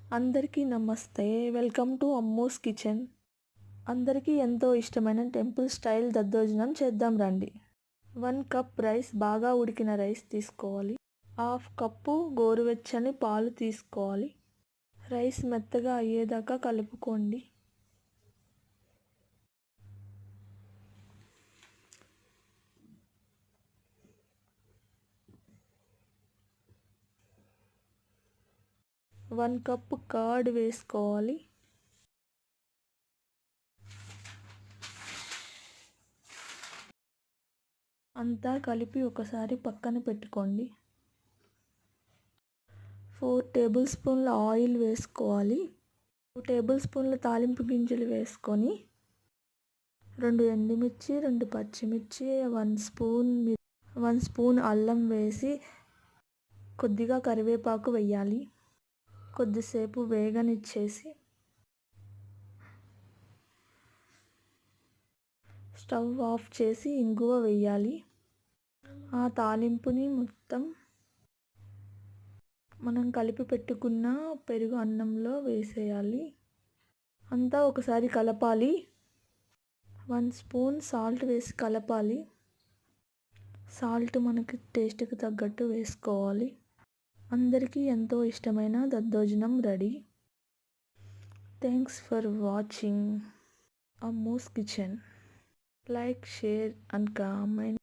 అందరికీ నమస్తే. Welcome to Ammu's kitchen. అందరికీ ఎంతో ఇష్టమైన టెంపుల్ స్టైల్ దద్దోజనం చేద్దాం రండి. 1 కప్ రైస్, బాగా ఉడికిన రైస్ తీసుకోవాలి. 1/2 కప్పు గోరువెచ్చని పాలు తీసుకోవాలి. రైస్ మెత్తగా అయ్యేదాకా కలుపుకోండి. వన్ కప్ కర్డ్ వేసుకోవాలి. అంతా కలిపి ఒకసారి పక్కన పెట్టుకోండి. 4 టేబుల్ స్పూన్ల ఆయిల్ వేసుకోవాలి. 2 టేబుల్ స్పూన్ల తాలింపు గింజలు వేసుకొని 2 ఎండుమిర్చి, 2 పచ్చిమిర్చి, 1 స్పూన్ అల్లం వేసి కొద్దిగా కరివేపాకు వేయాలి. కొద్దిసేపు వేగనిచ్చేసి స్టవ్ ఆఫ్ చేసి ఇంగువ వేయాలి. ఆ తాలింపుని మొత్తం మనం కలిపి పెట్టుకున్న పెరుగు అన్నంలో వేసేయాలి. అంతా ఒకసారి కలపాలి. 1 స్పూన్ సాల్ట్ వేసి కలపాలి. సాల్ట్ మనకి టేస్ట్కి తగ్గట్టు వేసుకోవాలి. అందరికీ ఎంతో ఇష్టమైన దద్దోజనం ready. Thanks for watching Ammu's kitchen. Like, share and comment.